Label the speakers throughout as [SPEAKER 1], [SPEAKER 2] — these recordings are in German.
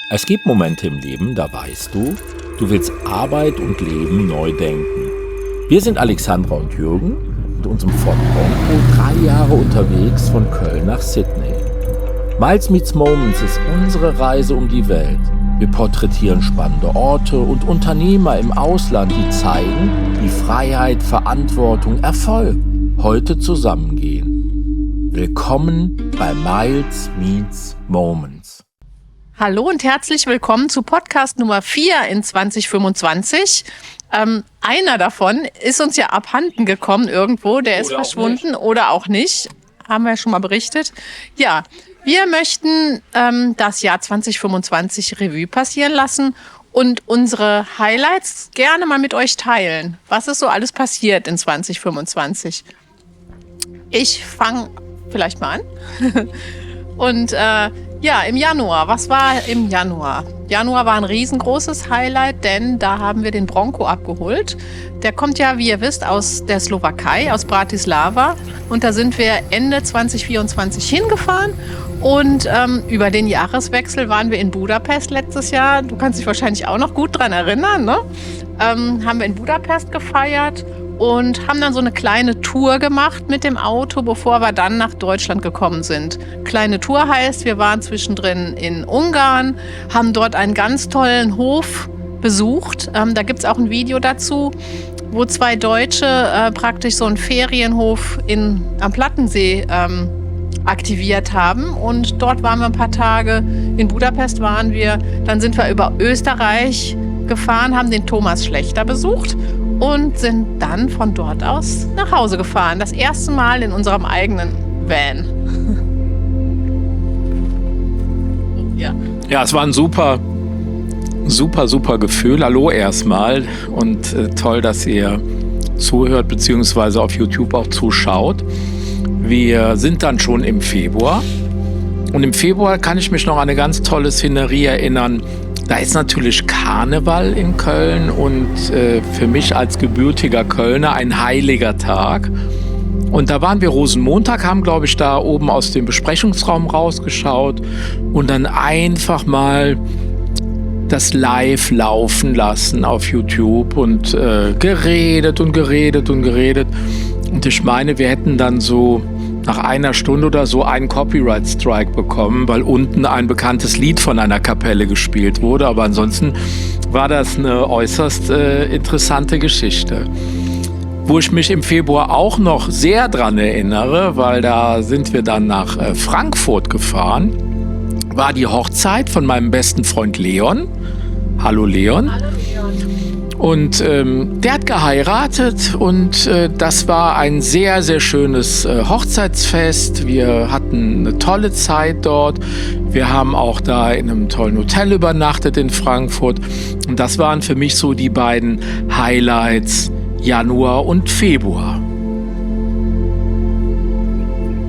[SPEAKER 1] Es gibt Momente im Leben, da weißt du, du willst Arbeit und Leben neu denken. Wir sind Alexandra und Jürgen mit unserem Ford Bronco 3 Jahre unterwegs von Köln nach Sydney. Miles Meets Moments ist unsere Reise um die Welt. Wir porträtieren spannende Orte und Unternehmer im Ausland, die zeigen, wie Freiheit, Verantwortung, Erfolg heute zusammengehen. Willkommen bei Miles Meets Moments.
[SPEAKER 2] Hallo und herzlich willkommen zu Podcast Nummer 4 in 2025. Einer davon ist uns ja abhanden gekommen irgendwo, der ist verschwunden oder auch nicht, haben wir ja schon mal berichtet. Ja, wir möchten das Jahr 2025 Revue passieren lassen und unsere Highlights gerne mal mit euch teilen. Was ist so alles passiert in 2025? Ich fange vielleicht mal an. Und ja, im Januar. Was war im Januar? Januar war ein riesengroßes Highlight, denn da haben wir den Bronco abgeholt. Der kommt ja, wie ihr wisst, aus der Slowakei, aus Bratislava. Und da sind wir Ende 2024 hingefahren. Und über den Jahreswechsel waren wir in Budapest letztes Jahr. Du kannst dich wahrscheinlich auch noch gut dran erinnern, ne? Haben wir in Budapest gefeiert. Und haben dann so eine kleine Tour gemacht mit dem Auto, bevor wir dann nach Deutschland gekommen sind. Kleine Tour heißt, wir waren zwischendrin in Ungarn, haben dort einen ganz tollen Hof besucht. Da gibt es auch ein Video dazu, wo 2 Deutsche praktisch so einen Ferienhof am Plattensee aktiviert haben. Und dort waren wir ein paar Tage. In Budapest waren wir. Dann sind wir über Österreich gefahren, haben den Thomas Schlechter besucht und sind dann von dort aus nach Hause gefahren. Das erste Mal in unserem eigenen Van.
[SPEAKER 1] Ja, es war ein super Gefühl. Hallo erstmal und toll, dass ihr zuhört bzw. auf YouTube auch zuschaut. Wir sind dann schon im Februar und im Februar kann ich mich noch an eine ganz tolle Szenerie erinnern. Da ist natürlich Karneval in Köln und für mich als gebürtiger Kölner ein heiliger Tag. Und da waren wir Rosenmontag, haben, glaube ich, da oben aus dem Besprechungsraum rausgeschaut und dann einfach mal das Live laufen lassen auf YouTube und geredet. Und ich meine, wir hätten dann so nach einer Stunde oder so einen Copyright-Strike bekommen, weil unten ein bekanntes Lied von einer Kapelle gespielt wurde. Aber ansonsten war das eine äußerst interessante Geschichte. Wo ich mich im Februar auch noch sehr dran erinnere, weil da sind wir dann nach Frankfurt gefahren, war die Hochzeit von meinem besten Freund Leon. Hallo Leon.
[SPEAKER 2] Hallo Leon.
[SPEAKER 1] Und der hat geheiratet und das war ein sehr, sehr schönes Hochzeitsfest. Wir hatten eine tolle Zeit dort. Wir haben auch da in einem tollen Hotel übernachtet in Frankfurt. Und das waren für mich so die beiden Highlights Januar und Februar.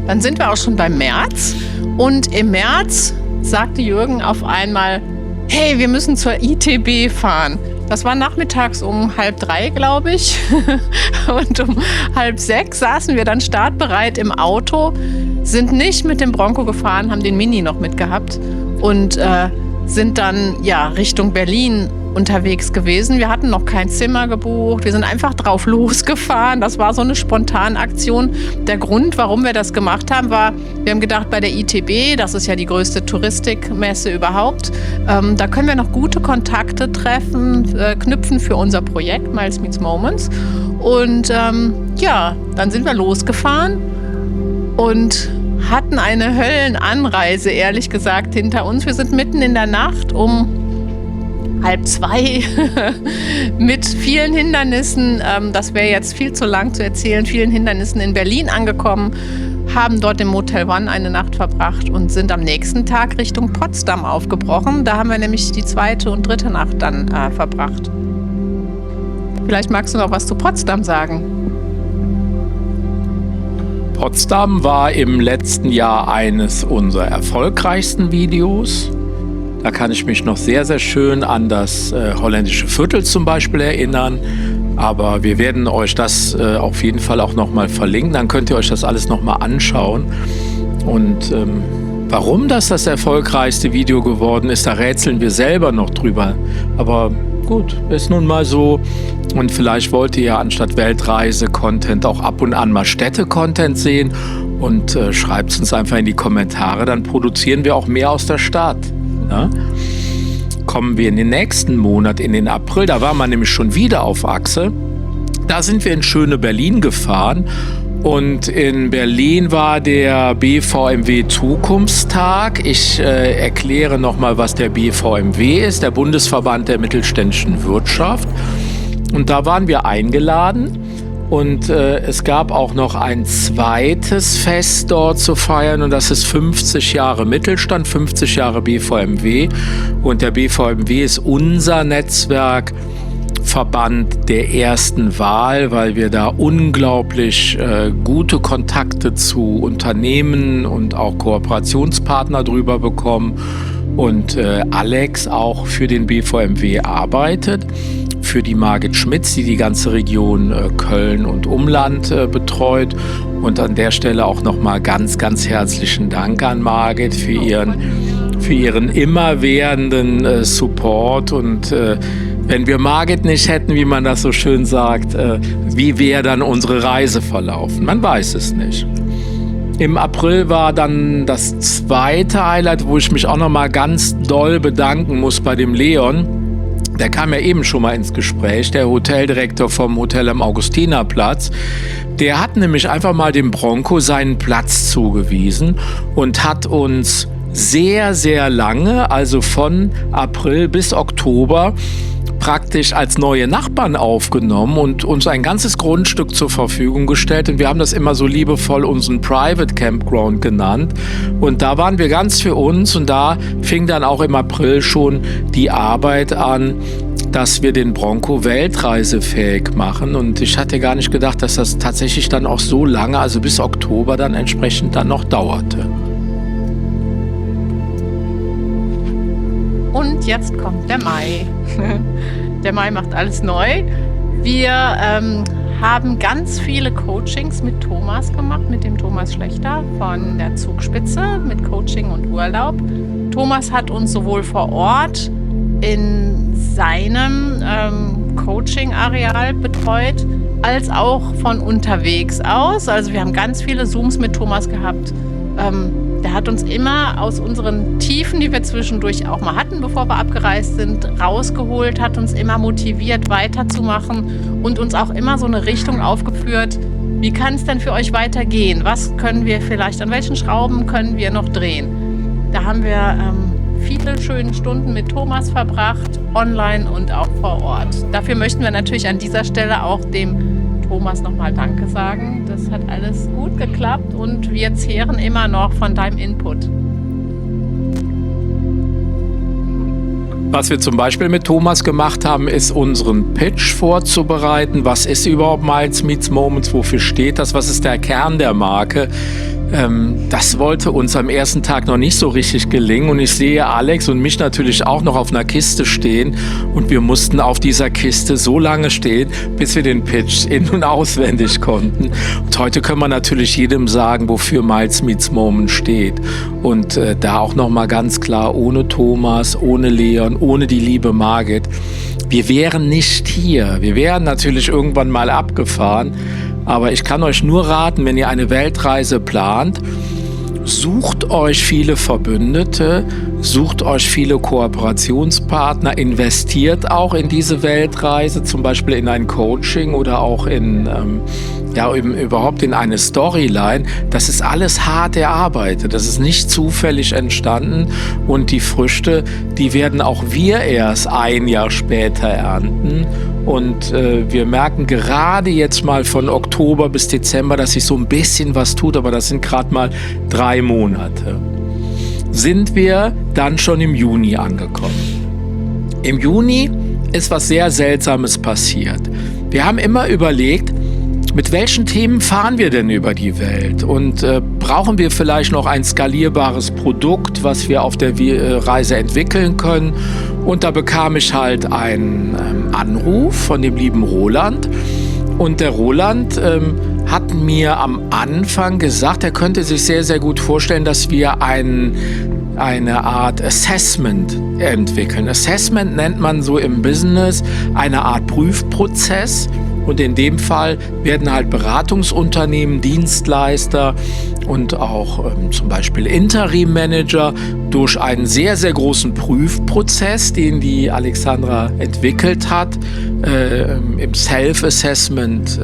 [SPEAKER 2] Dann sind wir auch schon beim März. Und im März sagte Jürgen auf einmal, hey, wir müssen zur ITB fahren. Das war nachmittags um 2:30, glaube ich. Und um 5:30 saßen wir dann startbereit im Auto, sind nicht mit dem Bronco gefahren, haben den Mini noch mitgehabt und sind dann Richtung Berlin unterwegs gewesen. Wir hatten noch kein Zimmer gebucht. Wir sind einfach drauf losgefahren. Das war so eine Spontanaktion. Der Grund, warum wir das gemacht haben, war, wir haben gedacht, bei der ITB, das ist ja die größte Touristikmesse überhaupt, da können wir noch gute Kontakte knüpfen für unser Projekt Miles Meets Moments. Und dann sind wir losgefahren und hatten eine Höllenanreise, ehrlich gesagt, hinter uns. Wir sind mitten in der Nacht um 1:30 mit vielen Hindernissen, das wäre jetzt viel zu lang zu erzählen, vielen Hindernissen in Berlin angekommen, haben dort im Motel One eine Nacht verbracht und sind am nächsten Tag Richtung Potsdam aufgebrochen. Da haben wir nämlich die 2. und 3. Nacht dann verbracht. Vielleicht magst du noch was zu Potsdam sagen.
[SPEAKER 1] Potsdam war im letzten Jahr eines unserer erfolgreichsten Videos. Da kann ich mich noch sehr, sehr schön an das holländische Viertel zum Beispiel erinnern. Aber wir werden euch das auf jeden Fall auch nochmal verlinken. Dann könnt ihr euch das alles nochmal anschauen. Und Warum das erfolgreichste Video geworden ist, da rätseln wir selber noch drüber. Aber gut, ist nun mal so. Und vielleicht wollt ihr ja anstatt Weltreise-Content auch ab und an mal Städte-Content sehen. Und schreibt es uns einfach in die Kommentare, dann produzieren wir auch mehr aus der Stadt. Ja? Kommen wir in den nächsten Monat, in den April, da war man nämlich schon wieder auf Achse. Da sind wir in schöne Berlin gefahren. Und in Berlin war der BVMW Zukunftstag. Ich erkläre nochmal, was der BVMW ist, der Bundesverband der mittelständischen Wirtschaft. Und da waren wir eingeladen und es gab auch noch ein zweites Fest dort zu feiern und das ist 50 Jahre Mittelstand, 50 Jahre BVMW. Und der BVMW ist unser Netzwerkverband der ersten Wahl, weil wir da unglaublich gute Kontakte zu Unternehmen und auch Kooperationspartner drüber bekommen. Und Alex auch für den BVMW arbeitet, für die Margit Schmitz, die ganze Region Köln und Umland betreut. Und an der Stelle auch nochmal ganz, ganz herzlichen Dank an Margit für ihren immerwährenden Support. Und wenn wir Margit nicht hätten, wie man das so schön sagt, wie wäre dann unsere Reise verlaufen? Man weiß es nicht. Im April war dann das zweite Highlight, wo ich mich auch nochmal ganz doll bedanken muss bei dem Leon. Der kam ja eben schon mal ins Gespräch, der Hoteldirektor vom Hotel am Augustinerplatz. Der hat nämlich einfach mal dem Bronco seinen Platz zugewiesen und hat uns sehr, sehr lange, also von April bis Oktober, praktisch als neue Nachbarn aufgenommen und uns ein ganzes Grundstück zur Verfügung gestellt. Und wir haben das immer so liebevoll unseren Private Campground genannt. Und da waren wir ganz für uns und da fing dann auch im April schon die Arbeit an, dass wir den Bronco weltreisefähig machen. Und ich hatte gar nicht gedacht, dass das tatsächlich dann auch so lange, also bis Oktober dann entsprechend dann noch dauerte.
[SPEAKER 2] Und jetzt kommt der Mai. Der Mai macht alles neu. Wir haben ganz viele Coachings mit Thomas gemacht, mit dem Thomas Schlechter von der Zugspitze, mit Coaching und Urlaub. Thomas hat uns sowohl vor Ort in seinem Coaching-Areal betreut, als auch von unterwegs aus. Also wir haben ganz viele Zooms mit Thomas gehabt. Der hat uns immer aus unseren Tiefen, die wir zwischendurch auch mal hatten, bevor wir abgereist sind, rausgeholt, hat uns immer motiviert, weiterzumachen und uns auch immer so eine Richtung aufgeführt. Wie kann es denn für euch weitergehen? Was können wir vielleicht, an welchen Schrauben können wir noch drehen? Da haben wir viele schöne Stunden mit Thomas verbracht, online und auch vor Ort. Dafür möchten wir natürlich an dieser Stelle auch dem Thomas nochmal Danke sagen. Das hat alles gut geklappt und wir zehren immer noch von deinem Input.
[SPEAKER 1] Was wir zum Beispiel mit Thomas gemacht haben, ist unseren Pitch vorzubereiten. Was ist überhaupt Miles Meets Moments? Wofür steht das? Was ist der Kern der Marke? Das wollte uns am ersten Tag noch nicht so richtig gelingen und ich sehe Alex und mich natürlich auch noch auf einer Kiste stehen und wir mussten auf dieser Kiste so lange stehen, bis wir den Pitch in- und auswendig konnten. Und heute können wir natürlich jedem sagen, wofür Miles Meets Moment steht. Und da auch nochmal ganz klar, ohne Thomas, ohne Leon, ohne die liebe Margit, wir wären nicht hier. Wir wären natürlich irgendwann mal abgefahren. Aber ich kann euch nur raten, wenn ihr eine Weltreise plant, sucht euch viele Verbündete, sucht euch viele Kooperationspartner, investiert auch in diese Weltreise, zum Beispiel in ein Coaching oder auch überhaupt in eine Storyline. Das ist alles hart erarbeitet, das ist nicht zufällig entstanden und die Früchte, die werden auch wir erst ein Jahr später ernten. Und wir merken gerade jetzt mal von Oktober bis Dezember, dass sich so ein bisschen was tut, aber das sind gerade mal 3 Monate. Sind wir dann schon im Juni angekommen. Im Juni ist was sehr Seltsames passiert. Wir haben immer überlegt, mit welchen Themen fahren wir denn über die Welt? Und brauchen wir vielleicht noch ein skalierbares Produkt, was wir auf der Reise entwickeln können? Und da bekam ich halt einen Anruf von dem lieben Roland. Und der Roland hat mir am Anfang gesagt, er könnte sich sehr, sehr gut vorstellen, dass wir eine Art Assessment entwickeln. Assessment nennt man so im Business eine Art Prüfprozess. Und in dem Fall werden halt Beratungsunternehmen, Dienstleister und auch zum Beispiel Interim-Manager durch einen sehr, sehr großen Prüfprozess, den die Alexandra entwickelt hat, im Self-Assessment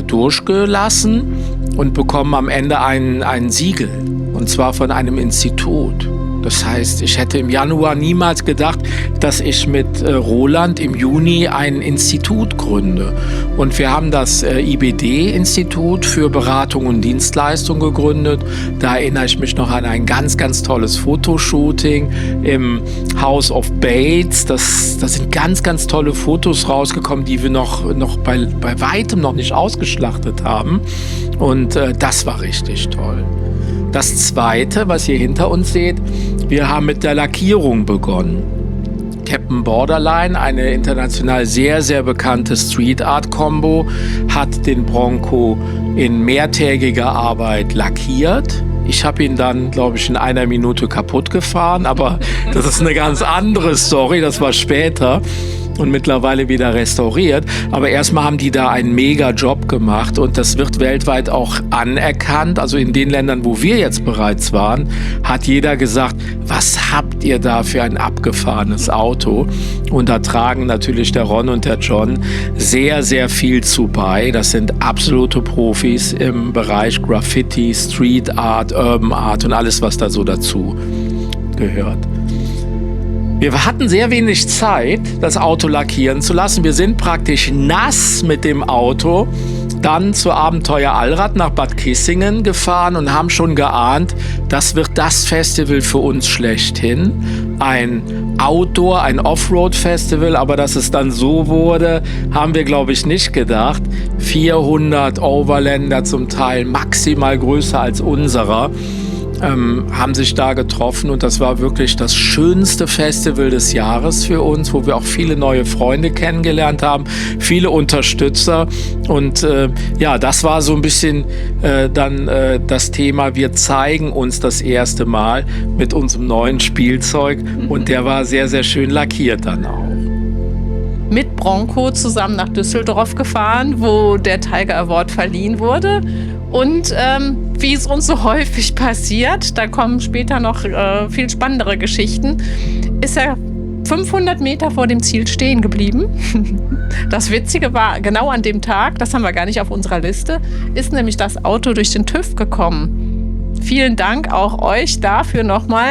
[SPEAKER 1] durchgelassen und bekommen am Ende ein Siegel. Und zwar von einem Institut. Das heißt, ich hätte im Januar niemals gedacht, dass ich mit Roland im Juni ein Institut gründe. Und wir haben das IBD-Institut für Beratung und Dienstleistung gegründet. Da erinnere ich mich noch an ein ganz, ganz tolles Fotoshooting im House of Bates. Das sind ganz, ganz tolle Fotos rausgekommen, die wir noch bei weitem noch nicht ausgeschlachtet haben. Und das war richtig toll. Das Zweite, was ihr hinter uns seht, wir haben mit der Lackierung begonnen. Captain Borderline, eine international sehr, sehr bekannte Street Art Combo, hat den Bronco in mehrtägiger Arbeit lackiert. Ich habe ihn dann, glaube ich, in 1 Minute kaputt gefahren, aber das ist eine ganz andere Story, das war später. Und mittlerweile wieder restauriert. Aber erstmal haben die da einen Mega-Job gemacht und das wird weltweit auch anerkannt. Also in den Ländern, wo wir jetzt bereits waren, hat jeder gesagt, was habt ihr da für ein abgefahrenes Auto? Und da tragen natürlich der Ron und der John sehr, sehr viel zu bei. Das sind absolute Profis im Bereich Graffiti, Street Art, Urban Art und alles, was da so dazu gehört. Wir hatten sehr wenig Zeit, das Auto lackieren zu lassen. Wir sind praktisch nass mit dem Auto dann zur Abenteuer Allrad nach Bad Kissingen gefahren und haben schon geahnt, das wird das Festival für uns schlechthin. Ein Outdoor, ein Offroad-Festival, aber dass es dann so wurde, haben wir, glaube ich, nicht gedacht. 400 Overländer, zum Teil maximal größer als unserer. Haben sich da getroffen und das war wirklich das schönste Festival des Jahres für uns, wo wir auch viele neue Freunde kennengelernt haben, viele Unterstützer und das war so ein bisschen dann das Thema, wir zeigen uns das erste Mal mit unserem neuen Spielzeug und der war sehr, sehr schön lackiert dann auch.
[SPEAKER 2] Mit Bronco zusammen nach Düsseldorf gefahren, wo der Tiger Award verliehen wurde. Und wie es uns so häufig passiert, da kommen später noch viel spannendere Geschichten, ist er 500 Meter vor dem Ziel stehen geblieben. Das Witzige war, genau an dem Tag, das haben wir gar nicht auf unserer Liste, ist nämlich das Auto durch den TÜV gekommen. Vielen Dank auch euch dafür nochmal,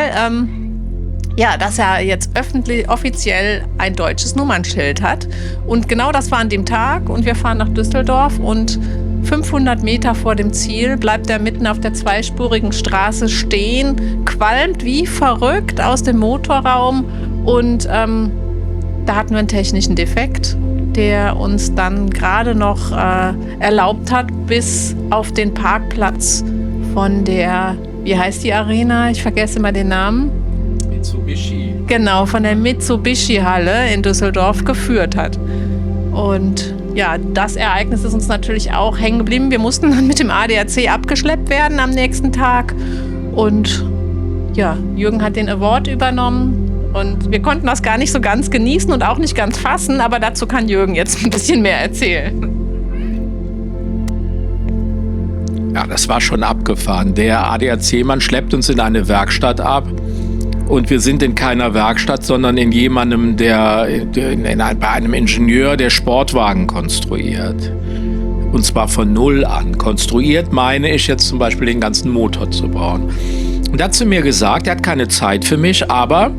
[SPEAKER 2] dass er jetzt offiziell ein deutsches Nummernschild hat. Und genau das war an dem Tag und wir fahren nach Düsseldorf und 500 Meter vor dem Ziel bleibt er mitten auf der zweispurigen Straße stehen, qualmt wie verrückt aus dem Motorraum und da hatten wir einen technischen Defekt, der uns dann gerade noch erlaubt hat, bis auf den Parkplatz von der, wie heißt die Arena? Ich vergesse immer den Namen.
[SPEAKER 1] Mitsubishi.
[SPEAKER 2] Genau, von der Mitsubishi-Halle in Düsseldorf geführt hat. Und ja, das Ereignis ist uns natürlich auch hängen geblieben. Wir mussten dann mit dem ADAC abgeschleppt werden am nächsten Tag. Und ja, Jürgen hat den Award übernommen. Und wir konnten das gar nicht so ganz genießen und auch nicht ganz fassen. Aber dazu kann Jürgen jetzt ein bisschen mehr erzählen.
[SPEAKER 1] Ja, das war schon abgefahren. Der ADAC-Mann schleppt uns in eine Werkstatt ab. Und wir sind in keiner Werkstatt, sondern in jemandem, bei einem Ingenieur, der Sportwagen konstruiert. Und zwar von Null an. Konstruiert meine ich jetzt zum Beispiel den ganzen Motor zu bauen. Und er hat zu mir gesagt, er hat keine Zeit für mich, aber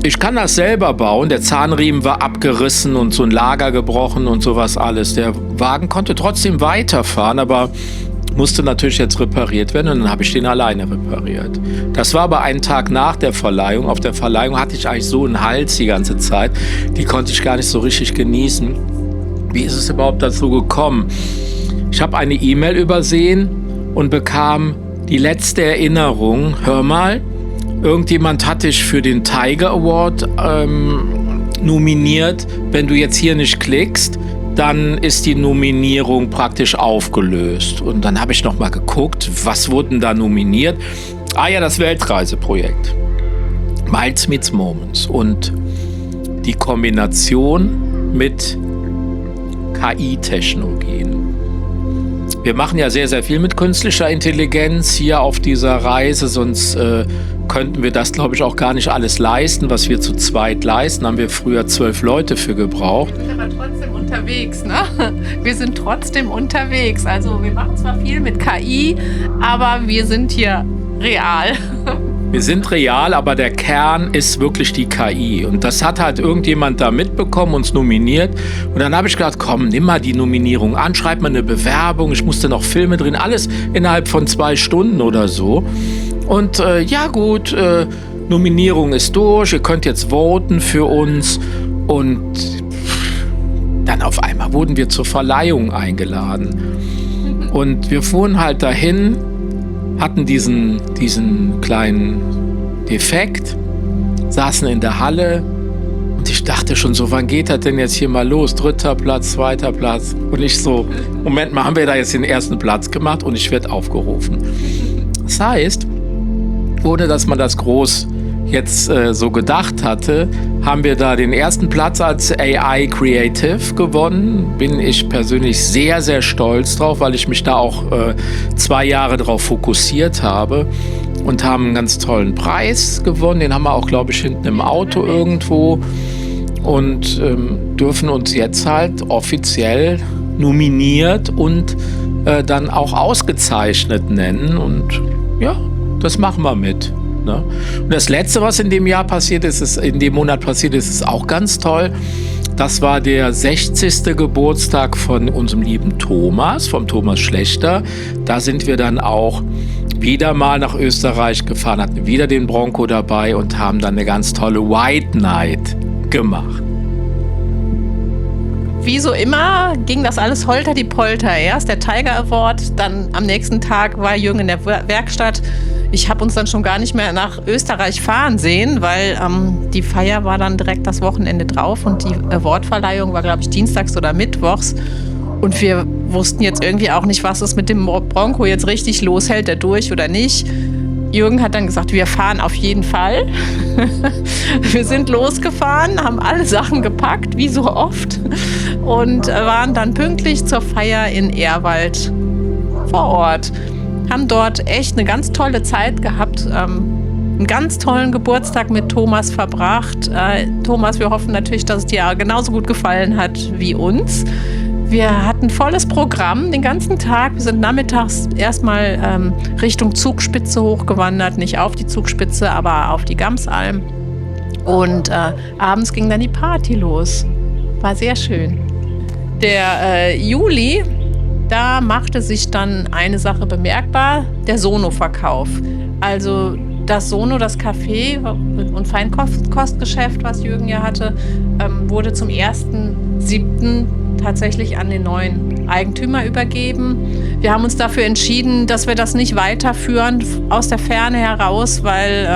[SPEAKER 1] ich kann das selber bauen. Der Zahnriemen war abgerissen und so ein Lager gebrochen und sowas alles. Der Wagen konnte trotzdem weiterfahren, aber musste natürlich jetzt repariert werden und dann habe ich den alleine repariert. Das war aber einen Tag nach der Verleihung. Auf der Verleihung hatte ich eigentlich so einen Hals die ganze Zeit. Die konnte ich gar nicht so richtig genießen. Wie ist es überhaupt dazu gekommen? Ich habe eine E-Mail übersehen und bekam die letzte Erinnerung. Hör mal, irgendjemand hat dich für den Tiger Award nominiert. Wenn du jetzt hier nicht klickst, dann ist die Nominierung praktisch aufgelöst. Und dann habe ich nochmal geguckt, was wurden da nominiert? Das Weltreiseprojekt. Miles Meets Moments. Und die Kombination mit KI-Technologien. Wir machen ja sehr, sehr viel mit künstlicher Intelligenz hier auf dieser Reise, sonst könnten wir das, glaube ich, auch gar nicht alles leisten, was wir zu zweit leisten. Haben wir früher 12 Leute für gebraucht.
[SPEAKER 2] Wir sind aber trotzdem unterwegs, ne? Wir sind trotzdem unterwegs. Also wir machen zwar viel mit KI, aber wir sind hier real.
[SPEAKER 1] Wir sind real, aber der Kern ist wirklich die KI. Und das hat halt irgendjemand da mitbekommen, uns nominiert. Und dann habe ich gedacht, komm, nimm mal die Nominierung an, schreib mal eine Bewerbung. Ich musste noch Filme drin, alles innerhalb von 2 Stunden oder so. Und Nominierung ist durch, ihr könnt jetzt voten für uns. Und dann auf einmal wurden wir zur Verleihung eingeladen. Und wir fuhren halt dahin, hatten diesen kleinen Defekt, saßen in der Halle und ich dachte schon so, wann geht das denn jetzt hier mal los? 3. Platz, 2. Platz. Und ich so, Moment mal, haben wir da jetzt den 1. Platz gemacht und ich werde aufgerufen. Das heißt, ohne dass man das groß jetzt so gedacht hatte, haben wir da den 1. Platz als AI Creative gewonnen. Bin ich persönlich sehr, sehr stolz drauf, weil ich mich da auch 2 Jahre drauf fokussiert habe und haben einen ganz tollen Preis gewonnen. Den haben wir auch, glaube ich, hinten im Auto irgendwo und dürfen uns jetzt halt offiziell nominiert und dann auch ausgezeichnet nennen. Und ja, das machen wir mit. Und das Letzte, was in dem Monat passiert ist, ist auch ganz toll. Das war der 60. Geburtstag von unserem lieben Thomas, vom Thomas Schlechter. Da sind wir dann auch wieder mal nach Österreich gefahren, hatten wieder den Bronco dabei und haben dann eine ganz tolle White Night gemacht.
[SPEAKER 2] Wie so immer ging das alles holter die Polter. Erst der Tiger Award, dann am nächsten Tag war Jürgen in der Werkstatt. Ich habe uns dann schon gar nicht mehr nach Österreich fahren sehen, weil die Feier war dann direkt das Wochenende drauf und die Awardverleihung war, glaube ich, dienstags oder mittwochs. Und wir wussten jetzt irgendwie auch nicht, was es mit dem Bronco jetzt richtig los, hält er durch oder nicht. Jürgen hat dann gesagt, wir fahren auf jeden Fall. Wir sind losgefahren, haben alle Sachen gepackt, wie so oft, und waren dann pünktlich zur Feier in Ehrwald vor Ort. Haben dort echt eine ganz tolle Zeit gehabt, einen ganz tollen Geburtstag mit Thomas verbracht. Thomas, wir hoffen natürlich, dass es dir genauso gut gefallen hat wie uns. Wir hatten volles Programm den ganzen Tag. Wir sind nachmittags erstmal Richtung Zugspitze hochgewandert, nicht auf die Zugspitze, aber auf die Gamsalm. Und abends ging dann die Party los. War sehr schön. Der Juli, da machte sich dann eine Sache bemerkbar, der Sono-Verkauf. Also das Sono, das Café und Feinkostgeschäft, was Jürgen ja hatte, wurde zum 1.7. tatsächlich an den neuen Eigentümer übergeben. Wir haben uns dafür entschieden, dass wir das nicht weiterführen aus der Ferne heraus, weil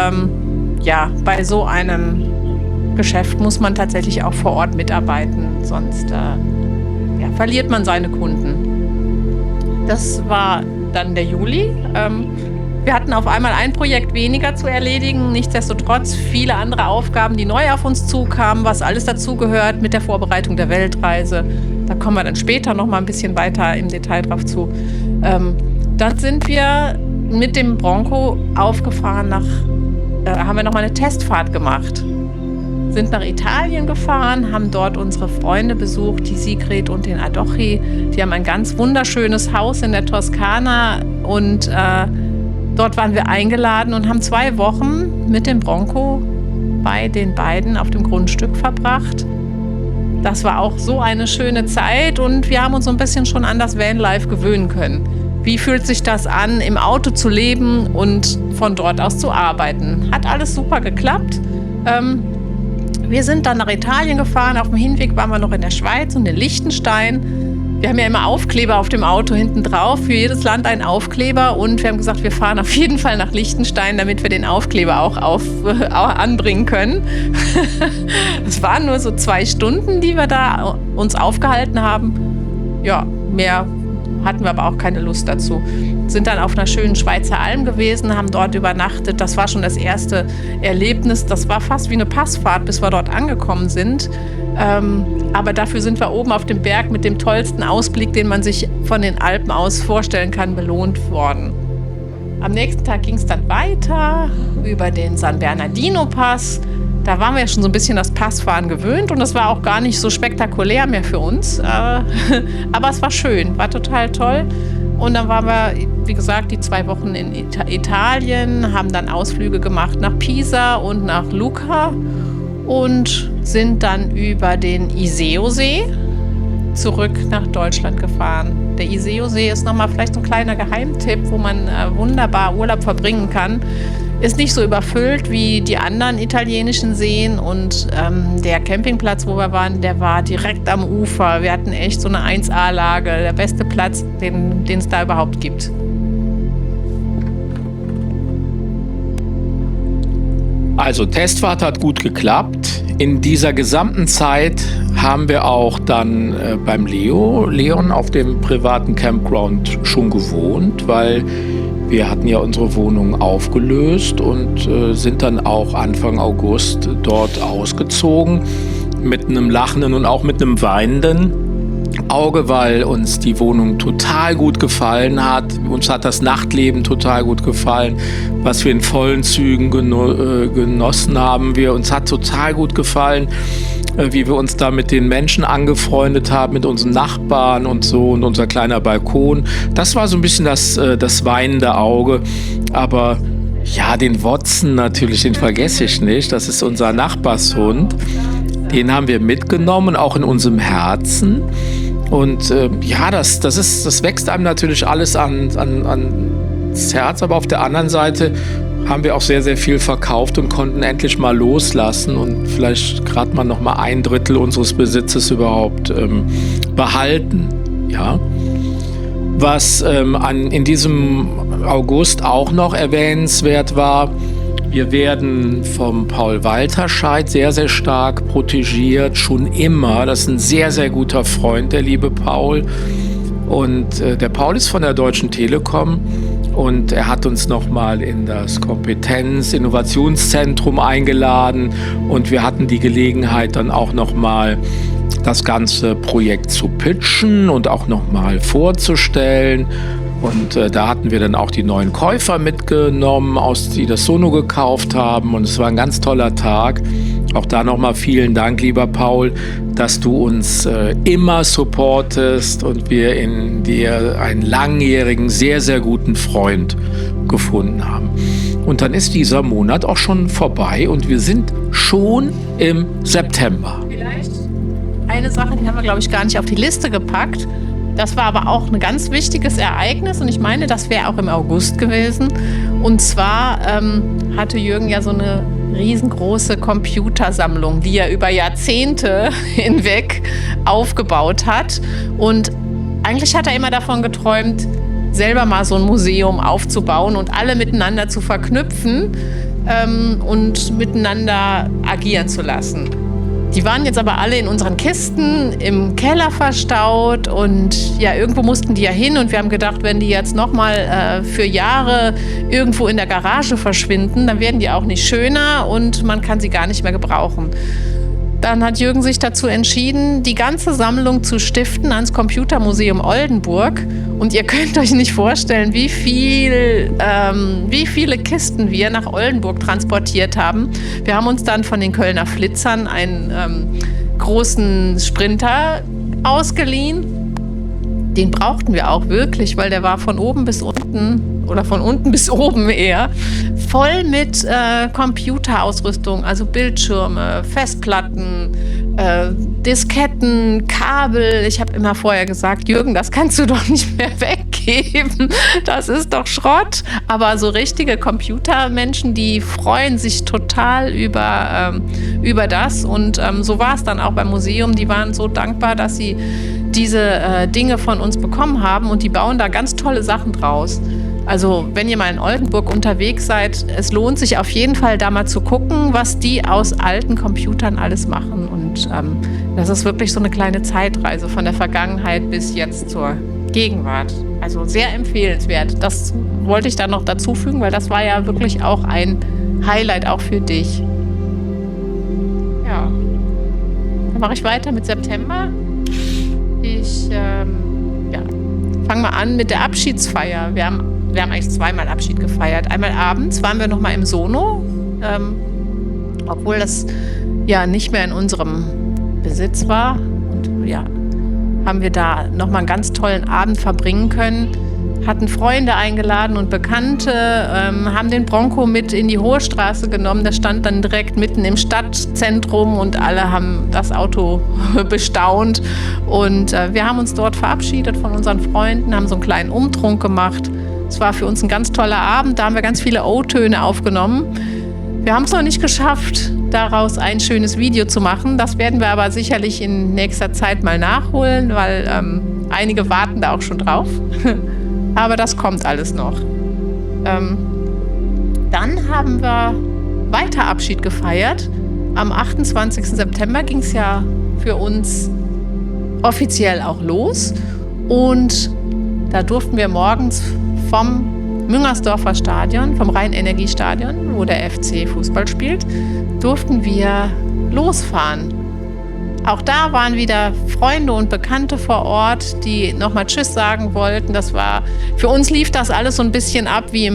[SPEAKER 2] bei so einem Geschäft muss man tatsächlich auch vor Ort mitarbeiten, sonst verliert man seine Kunden. Das war dann der Juli. Wir hatten auf einmal ein Projekt weniger zu erledigen, nichtsdestotrotz viele andere Aufgaben, die neu auf uns zukamen, was alles dazugehört mit der Vorbereitung der Weltreise. Da kommen wir dann später noch mal ein bisschen weiter im Detail drauf zu. Dann sind wir mit dem Bronco aufgefahren haben wir noch mal eine Testfahrt gemacht. Sind nach Italien gefahren, haben dort unsere Freunde besucht, die Sigrid und den Adochi. Die haben ein ganz wunderschönes Haus in der Toskana und dort waren wir eingeladen und haben 2 Wochen mit dem Bronco bei den beiden auf dem Grundstück verbracht. Das war auch so eine schöne Zeit und wir haben uns so ein bisschen schon an das Vanlife gewöhnen können. Wie fühlt sich das an, im Auto zu leben und von dort aus zu arbeiten? Hat alles super geklappt. Wir sind dann nach Italien gefahren. Auf dem Hinweg waren wir noch in der Schweiz und in Liechtenstein. wir haben ja immer Aufkleber auf dem Auto hinten drauf, für jedes Land ein Aufkleber und wir haben gesagt, wir fahren auf jeden Fall nach Liechtenstein, damit wir den Aufkleber auch anbringen können. Es waren nur so 2 Stunden, die wir da uns aufgehalten haben. Ja, mehr hatten wir aber auch keine Lust dazu. Sind dann auf einer schönen Schweizer Alm gewesen, haben dort übernachtet. Das war schon das erste Erlebnis. Das war fast wie eine Passfahrt, bis wir dort angekommen sind. Aber dafür sind wir oben auf dem Berg mit dem tollsten Ausblick, den man sich von den Alpen aus vorstellen kann, belohnt worden. Am nächsten Tag ging es dann weiter über den San Bernardino-Pass. Da waren wir ja schon so ein bisschen das Passfahren gewöhnt und das war auch gar nicht so spektakulär mehr für uns. Aber es war schön, war total toll. Und dann waren wir, wie gesagt, die 2 Wochen in Italien, haben dann Ausflüge gemacht nach Pisa und nach Lucca und sind dann über den Iseo-See zurück nach Deutschland gefahren. Der Iseo-See ist nochmal vielleicht ein kleiner Geheimtipp, wo man wunderbar Urlaub verbringen kann. Ist nicht so überfüllt wie die anderen italienischen Seen und der Campingplatz, wo wir waren, der war direkt am Ufer. Wir hatten echt so eine 1A-Lage, der beste Platz, den es da überhaupt gibt.
[SPEAKER 1] Also Testfahrt hat gut geklappt. In dieser gesamten Zeit haben wir auch dann beim Leon auf dem privaten Campground schon gewohnt, weil wir hatten ja unsere Wohnung aufgelöst und sind dann auch Anfang August dort ausgezogen mit einem lachenden und auch mit einem weinenden Auge, weil uns die Wohnung total gut gefallen hat. Uns hat das Nachtleben total gut gefallen, was wir in vollen Zügen genossen haben. Uns hat total gut gefallen, wie wir uns da mit den Menschen angefreundet haben, mit unseren Nachbarn und so und unser kleiner Balkon. Das war so ein bisschen das weinende Auge. Aber ja, den Watson natürlich, den vergesse ich nicht. Das ist unser Nachbarshund. Den haben wir mitgenommen, auch in unserem Herzen. Und ja, das wächst einem natürlich alles ans Herz. Aber auf der anderen Seite haben wir auch sehr, sehr viel verkauft und konnten endlich mal loslassen und vielleicht gerade mal noch mal 1/3 unseres Besitzes überhaupt behalten. Ja. Was in diesem August auch noch erwähnenswert war, wir werden vom Paul Walterscheid sehr, sehr stark protegiert, schon immer. Das ist ein sehr, sehr guter Freund, der liebe Paul. Und der Paul ist von der Deutschen Telekom und er hat uns nochmal in das Kompetenz-Innovationszentrum eingeladen und wir hatten die Gelegenheit, dann auch nochmal das ganze Projekt zu pitchen und auch nochmal vorzustellen. Und da hatten wir dann auch die neuen Käufer mitgenommen, die das Sono gekauft haben. Und es war ein ganz toller Tag. Auch da nochmal vielen Dank, lieber Paul, dass du uns immer supportest und wir in dir einen langjährigen, sehr, sehr guten Freund gefunden haben. Und dann ist dieser Monat auch schon vorbei und wir sind schon im September.
[SPEAKER 2] Vielleicht eine Sache, die haben wir, glaube ich, gar nicht auf die Liste gepackt. Das war aber auch ein ganz wichtiges Ereignis und ich meine, das wäre auch im August gewesen. Und zwar hatte Jürgen ja so eine riesengroße Computersammlung, die er über Jahrzehnte hinweg aufgebaut hat. Und eigentlich hat er immer davon geträumt, selber mal so ein Museum aufzubauen und alle miteinander zu verknüpfen und miteinander agieren zu lassen. Die waren jetzt aber alle in unseren Kisten im Keller verstaut und ja, irgendwo mussten die ja hin und wir haben gedacht, wenn die jetzt nochmal für Jahre irgendwo in der Garage verschwinden, dann werden die auch nicht schöner und man kann sie gar nicht mehr gebrauchen. Dann hat Jürgen sich dazu entschieden, die ganze Sammlung zu stiften ans Computermuseum Oldenburg. Und ihr könnt euch nicht vorstellen, wie viele Kisten wir nach Oldenburg transportiert haben. Wir haben uns dann von den Kölner Flitzern einen großen Sprinter ausgeliehen. Den brauchten wir auch wirklich, weil der war von oben bis unten oder von unten bis oben eher voll mit Computerausrüstung, also Bildschirme, Festplatten, Disketten, Kabel. Ich habe immer vorher gesagt, Jürgen, das kannst du doch nicht mehr weggeben. Das ist doch Schrott. Aber so richtige Computermenschen, die freuen sich total über das. Und so war es dann auch beim Museum. Die waren so dankbar, dass sie diese Dinge von uns bekommen haben und die bauen da ganz tolle Sachen draus. Also wenn ihr mal in Oldenburg unterwegs seid, es lohnt sich auf jeden Fall da mal zu gucken, was die aus alten Computern alles machen. Und das ist wirklich so eine kleine Zeitreise von der Vergangenheit bis jetzt zur Gegenwart. Also sehr empfehlenswert. Das wollte ich dann noch dazu fügen, weil das war ja wirklich auch ein Highlight auch für dich. Ja, dann mache ich weiter mit September. Ich fange mal an mit der Abschiedsfeier. Wir haben eigentlich zweimal Abschied gefeiert. Einmal abends waren wir noch mal im Sono, obwohl das ja nicht mehr in unserem Besitz war. Und ja, haben wir da noch mal einen ganz tollen Abend verbringen können. Hatten Freunde eingeladen und Bekannte, haben den Bronco mit in die Hohe Straße genommen. Der stand dann direkt mitten im Stadtzentrum und alle haben das Auto bestaunt. Und wir haben uns dort verabschiedet von unseren Freunden, haben so einen kleinen Umtrunk gemacht. Es war für uns ein ganz toller Abend, da haben wir ganz viele O-Töne aufgenommen. Wir haben es noch nicht geschafft, daraus ein schönes Video zu machen. Das werden wir aber sicherlich in nächster Zeit mal nachholen, weil einige warten da auch schon drauf. Aber das kommt alles noch. Dann haben wir weiter Abschied gefeiert. Am 28. September ging es ja für uns offiziell auch los. Und da durften wir morgens vom Müngersdorfer Stadion, vom Rhein-Energie-Stadion, wo der FC Fußball spielt, durften wir losfahren. Auch da waren wieder Freunde und Bekannte vor Ort, die nochmal Tschüss sagen wollten. Für uns lief das alles so ein bisschen ab wie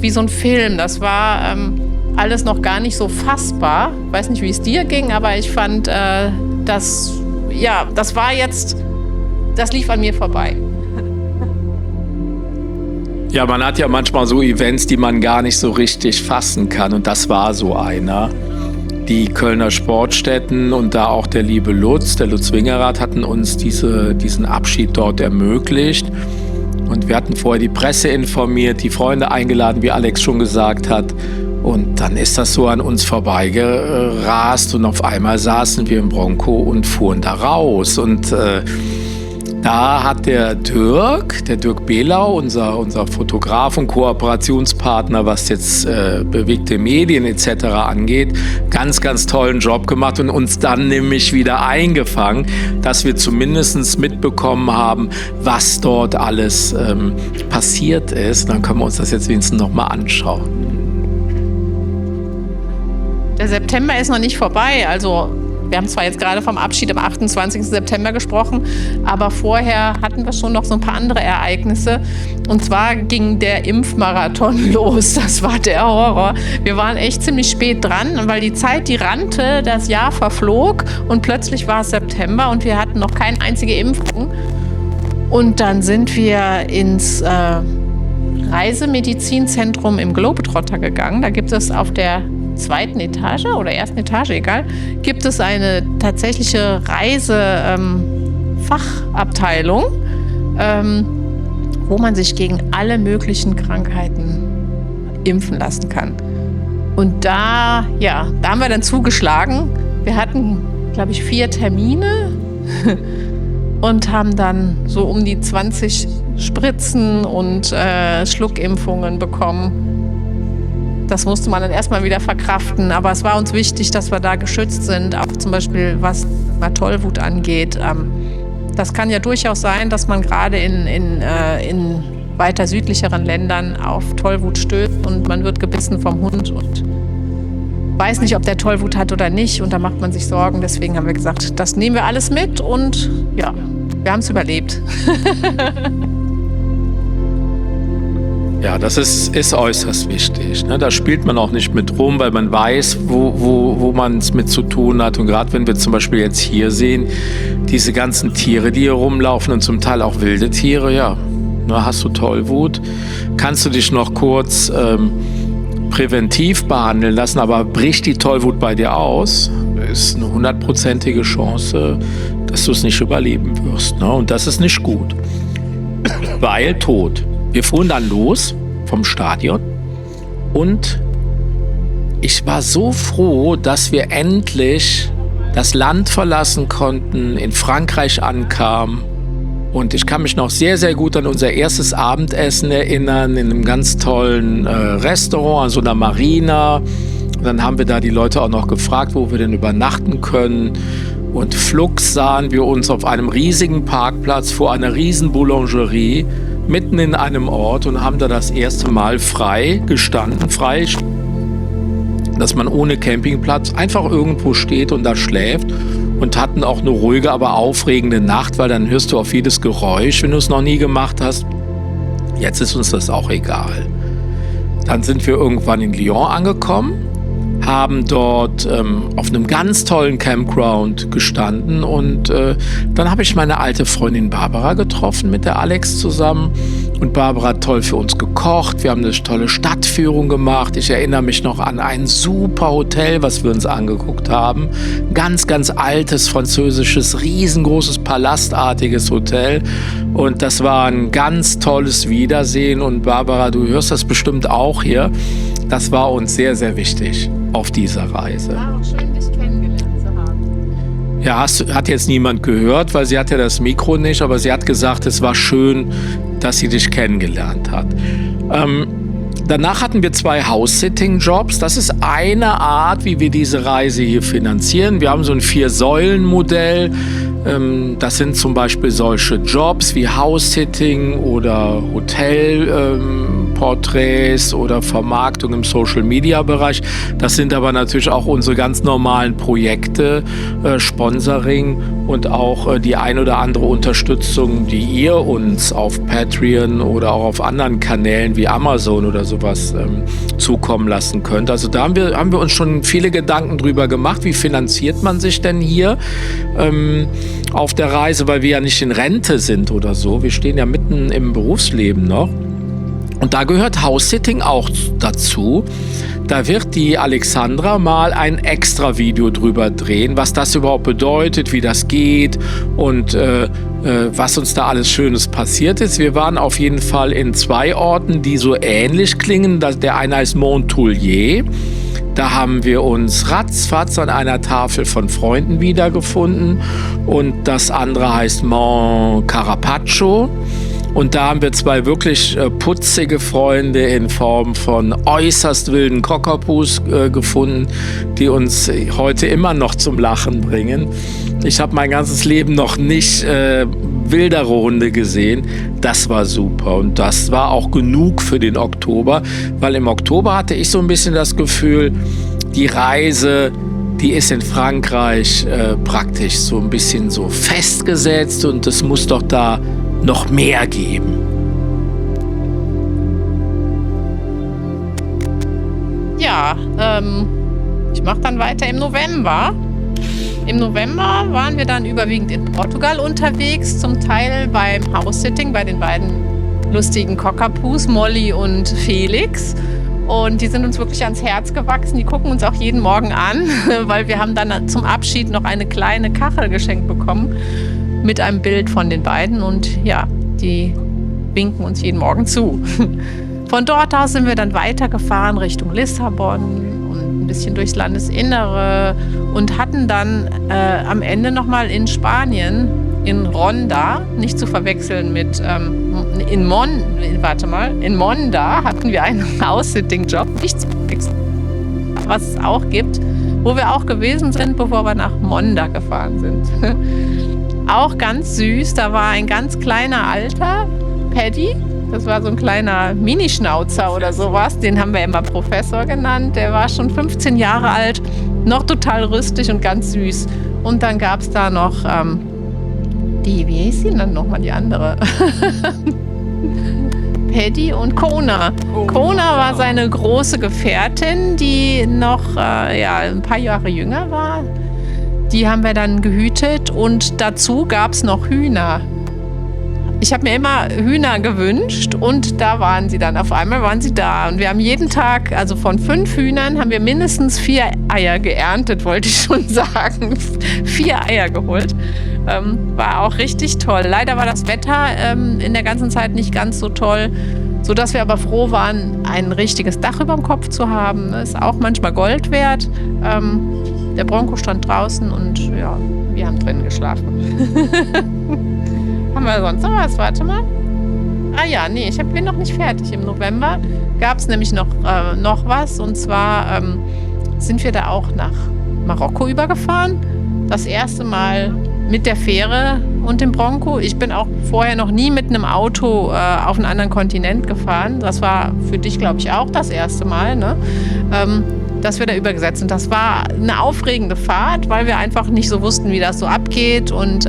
[SPEAKER 2] so ein Film. Das war alles noch gar nicht so fassbar. Ich weiß nicht, wie es dir ging, aber ich fand, das lief an mir vorbei.
[SPEAKER 1] Ja, man hat ja manchmal so Events, die man gar nicht so richtig fassen kann. Und das war so einer. Die Kölner Sportstätten und da auch der liebe Lutz, der Lutz Wingerath, hatten uns diesen Abschied dort ermöglicht. Und wir hatten vorher die Presse informiert, die Freunde eingeladen, wie Alex schon gesagt hat. Und dann ist das so an uns vorbeigerast und auf einmal saßen wir im Bronco und fuhren da raus. Und da hat der Dirk Behlau, unser Fotograf und Kooperationspartner, was jetzt bewegte Medien etc. angeht, ganz, ganz tollen Job gemacht und uns dann nämlich wieder eingefangen, dass wir zumindest mitbekommen haben, was dort alles passiert ist. Dann können wir uns das jetzt wenigstens nochmal anschauen.
[SPEAKER 2] Der September ist noch nicht vorbei, also wir haben zwar jetzt gerade vom Abschied am 28. September gesprochen, aber vorher hatten wir schon noch so ein paar andere Ereignisse. Und zwar ging der Impfmarathon los. Das war der Horror. Wir waren echt ziemlich spät dran, weil die Zeit, die rannte, das Jahr verflog und plötzlich war es September und wir hatten noch keine einzige Impfung. Und dann sind wir ins Reisemedizinzentrum im Globetrotter gegangen. Da gibt es auf der zweiten Etage oder ersten Etage, egal, gibt es eine tatsächliche Reisefachabteilung, wo man sich gegen alle möglichen Krankheiten impfen lassen kann. Und da haben wir dann zugeschlagen. Wir hatten, glaube ich, 4 Termine und haben dann so um die 20 Spritzen und Schluckimpfungen bekommen. Das musste man dann erstmal wieder verkraften, aber es war uns wichtig, dass wir da geschützt sind, auch zum Beispiel was Tollwut angeht. Das kann ja durchaus sein, dass man gerade in weiter südlicheren Ländern auf Tollwut stößt und man wird gebissen vom Hund und weiß nicht, ob der Tollwut hat oder nicht und da macht man sich Sorgen. Deswegen haben wir gesagt, das nehmen wir alles mit und ja, wir haben es überlebt.
[SPEAKER 1] Ja, das ist äußerst wichtig. Ne? Da spielt man auch nicht mit rum, weil man weiß, wo man es mit zu tun hat. Und gerade wenn wir zum Beispiel jetzt hier sehen, diese ganzen Tiere, die hier rumlaufen und zum Teil auch wilde Tiere, ja, ne, hast du Tollwut, kannst du dich noch kurz präventiv behandeln lassen, aber bricht die Tollwut bei dir aus, ist eine 100%ige Chance, dass du es nicht überleben wirst. Ne? Und das ist nicht gut, weil tot. Wir fuhren dann los vom Stadion und ich war so froh, dass wir endlich das Land verlassen konnten, in Frankreich ankamen Und ich kann mich noch sehr, sehr gut an unser erstes Abendessen erinnern in einem ganz tollen Restaurant, an so einer Marina. Und dann haben wir da die Leute auch noch gefragt, wo wir denn übernachten können. Und flugs sahen wir uns auf einem riesigen Parkplatz vor einer riesen Boulangerie mitten in einem Ort und haben da das erste Mal frei gestanden, frei, dass man ohne Campingplatz einfach irgendwo steht und da schläft. Und hatten auch eine ruhige, aber aufregende Nacht, weil dann hörst du auf jedes Geräusch, wenn du es noch nie gemacht hast. Jetzt ist uns das auch egal. Dann sind wir irgendwann in Lyon angekommen, haben dort auf einem ganz tollen Campground gestanden und dann habe ich meine alte Freundin Barbara getroffen, mit der Alex zusammen. Und Barbara hat toll für uns gekocht. Wir haben eine tolle Stadtführung gemacht. Ich erinnere mich noch an ein super Hotel, was wir uns angeguckt haben. Ganz, ganz altes, französisches, riesengroßes, palastartiges Hotel. Und das war ein ganz tolles Wiedersehen. Und Barbara, du hörst das bestimmt auch hier. Das war uns sehr, sehr wichtig auf dieser Reise.
[SPEAKER 2] War auch schön, dich kennengelernt zu haben.
[SPEAKER 1] Ja, hat jetzt niemand gehört, weil sie hat ja das Mikro nicht, aber sie hat gesagt, es war schön, dass sie dich kennengelernt hat. Danach hatten wir 2 House-Sitting-Jobs. Das ist eine Art, wie wir diese Reise hier finanzieren. Wir haben so ein 4-Säulen-Modell. Das sind zum Beispiel solche Jobs wie House-Sitting oder Hotelporträts oder Vermarktung im Social-Media-Bereich. Das sind aber natürlich auch unsere ganz normalen Projekte, Sponsoring und auch die ein oder andere Unterstützung, die ihr uns auf Patreon oder auch auf anderen Kanälen wie Amazon oder sowas zukommen lassen könnt. Also da haben wir uns schon viele Gedanken drüber gemacht, wie finanziert man sich denn hier auf der Reise, weil wir ja nicht in Rente sind oder so. Wir stehen ja mitten im Berufsleben noch. Und da gehört House-Sitting auch dazu. Da wird die Alexandra mal ein extra Video drüber drehen, was das überhaupt bedeutet, wie das geht und was uns da alles Schönes passiert ist. Wir waren auf jeden Fall in 2 Orten, die so ähnlich klingen. Der eine heißt Montoulier. Da haben wir uns ratzfatz an einer Tafel von Freunden wiedergefunden. Und das andere heißt Mont Carapaccio. Und da haben wir 2 wirklich putzige Freunde in Form von äußerst wilden Cockapus gefunden, die uns heute immer noch zum Lachen bringen. Ich habe mein ganzes Leben noch nicht wildere Hunde gesehen. Das war super und das war auch genug für den Oktober, weil im Oktober hatte ich so ein bisschen das Gefühl, die Reise, die ist in Frankreich praktisch so ein bisschen so festgesetzt und es muss doch da noch mehr geben.
[SPEAKER 2] Ja, ich mache dann weiter im November. Im November waren wir dann überwiegend in Portugal unterwegs, zum Teil beim House-Sitting bei den beiden lustigen Cockapus, Molly und Felix. Und die sind uns wirklich ans Herz gewachsen. Die gucken uns auch jeden Morgen an, weil wir haben dann zum Abschied noch eine kleine Kachel geschenkt bekommen mit einem Bild von den beiden. Und ja, die winken uns jeden Morgen zu. Von dort aus sind wir dann weitergefahren Richtung Lissabon und ein bisschen durchs Landesinnere und hatten dann am Ende nochmal in Spanien, in Ronda, nicht zu verwechseln mit in Monda hatten wir einen House-Sitting-Job, nicht zu verwechseln, was es auch gibt, wo wir auch gewesen sind, bevor wir nach Monda gefahren sind. Auch ganz süß, da war ein ganz kleiner Alter, Paddy. Das war so ein kleiner Minischnauzer oder sowas. Den haben wir immer Professor genannt. Der war schon 15 Jahre alt, noch total rüstig und ganz süß. Und dann gab es da noch wie hieß sie denn nochmal die andere? Paddy und Kona. Kona war seine große Gefährtin, die noch ein paar Jahre jünger war. Die haben wir dann gehütet und dazu gab es noch Hühner. Ich habe mir immer Hühner gewünscht und da waren sie dann. Auf einmal waren sie da. Und wir haben jeden Tag, also von 5 Hühnern, haben wir mindestens 4 Eier geerntet, wollte ich schon sagen. 4 Eier geholt. War auch richtig toll. Leider war das Wetter in der ganzen Zeit nicht ganz so toll, sodass wir aber froh waren, ein richtiges Dach über dem Kopf zu haben. Das ist auch manchmal Gold wert. Der Bronco stand draußen und ja, wir haben drinnen geschlafen. Haben wir sonst noch was? Warte mal. Ah ja, nee, bin noch nicht fertig. Im November gab es nämlich noch was. Und zwar sind wir da auch nach Marokko übergefahren. Das erste Mal mit der Fähre und dem Bronco. Ich bin auch vorher noch nie mit einem Auto auf einen anderen Kontinent gefahren. Das war für dich, glaube ich, auch das erste Mal, ne? Dass wir da übergesetzt sind. Das war eine aufregende Fahrt, weil wir einfach nicht so wussten, wie das so abgeht. Und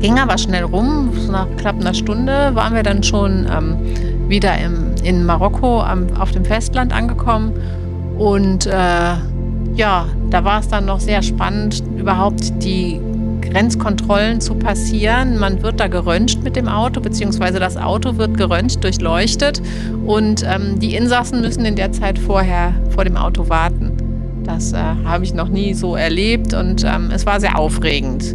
[SPEAKER 2] ging aber schnell rum. So nach knapp einer Stunde waren wir dann schon wieder in Marokko auf dem Festland angekommen. Und ja, da war es dann noch sehr spannend, überhaupt die Grenzkontrollen zu passieren. Man wird da geröntgt mit dem Auto, beziehungsweise das Auto wird geröntgt, durchleuchtet und die Insassen müssen in der Zeit vorher vor dem Auto warten. Das habe ich noch nie so erlebt und es war sehr aufregend.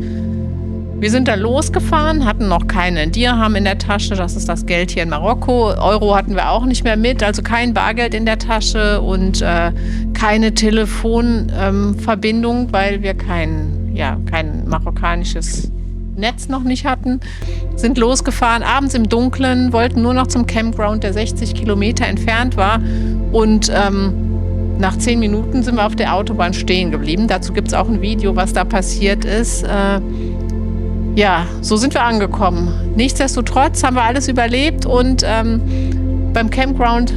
[SPEAKER 2] Wir sind dann losgefahren, hatten noch keine Dirham in der Tasche, das ist das Geld hier in Marokko. Euro hatten wir auch nicht mehr mit, also kein Bargeld in der Tasche und keine Telefonverbindung, weil wir kein marokkanisches Netz noch nicht hatten. Sind losgefahren, abends im Dunkeln, wollten nur noch zum Campground, der 60 Kilometer entfernt war. Und nach 10 Minuten sind wir auf der Autobahn stehen geblieben. Dazu gibt es auch ein Video, was da passiert ist. Ja, so sind wir angekommen. Nichtsdestotrotz haben wir alles überlebt und beim Campground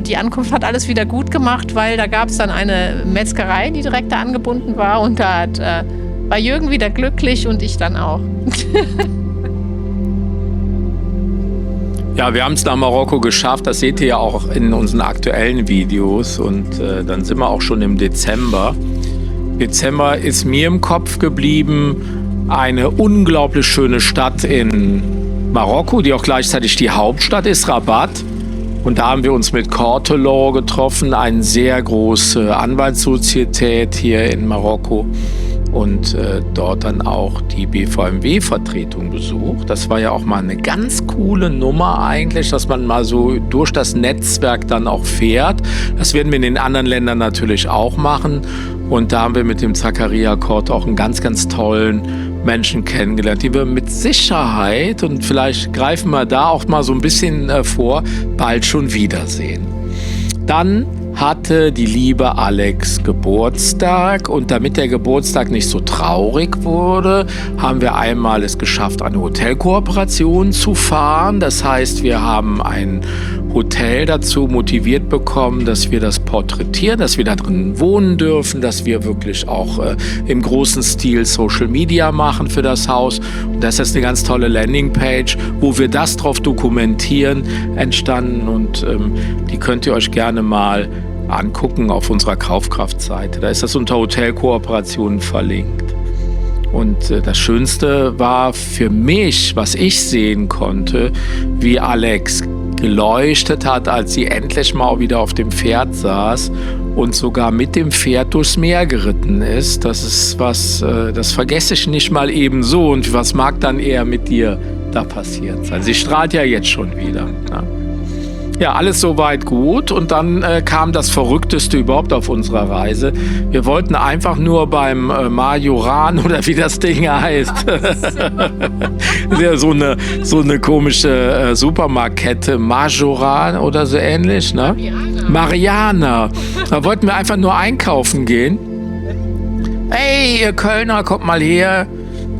[SPEAKER 2] die Ankunft hat alles wieder gut gemacht, weil da gab es dann eine Metzgerei, die direkt da angebunden war und da war Jürgen wieder glücklich und ich dann auch.
[SPEAKER 1] Ja, wir haben es nach Marokko geschafft, das seht ihr ja auch in unseren aktuellen Videos und dann sind wir auch schon im Dezember. Dezember ist mir im Kopf geblieben, eine unglaublich schöne Stadt in Marokko, die auch gleichzeitig die Hauptstadt ist, Rabat. Und da haben wir uns mit Cortelor getroffen, eine sehr große Anwaltssozietät hier in Marokko. Und dort dann auch die BVMW-Vertretung besucht. Das war ja auch mal eine ganz coole Nummer eigentlich, dass man mal so durch das Netzwerk dann auch fährt. Das werden wir in den anderen Ländern natürlich auch machen. Und da haben wir mit dem Zakaria Kort auch einen ganz, ganz tollen Menschen kennengelernt, die wir mit Sicherheit, und vielleicht greifen wir da auch mal so ein bisschen vor, bald schon wiedersehen. Dann hatte die liebe Alex Geburtstag und damit der Geburtstag nicht so traurig wurde, haben wir einmal es geschafft, eine Hotelkooperation zu fahren. Das heißt, wir haben ein Hotel dazu motiviert bekommen, dass wir das porträtieren, dass wir da drin wohnen dürfen, dass wir wirklich auch im großen Stil Social Media machen für das Haus. Und das ist eine ganz tolle Landingpage, wo wir das drauf dokumentieren, entstanden und die könnt ihr euch gerne mal angucken auf unserer Kaufkraftseite. Da ist das unter Hotelkooperationen verlinkt. Und das Schönste war für mich, was ich sehen konnte, wie Alex geleuchtet hat, als sie endlich mal wieder auf dem Pferd saß und sogar mit dem Pferd durchs Meer geritten ist. Das ist was, das vergesse ich nicht mal eben so. Und was mag dann eher mit dir da passiert sein? Sie strahlt ja jetzt schon wieder. Ne? Ja, alles soweit gut und dann kam das Verrückteste überhaupt auf unserer Reise. Wir wollten einfach nur beim Majoran oder wie das Ding heißt, so eine komische Supermarktkette, Majoran oder so ähnlich, ne? Mariana. Da wollten wir einfach nur einkaufen gehen. Hey, ihr Kölner, kommt mal her.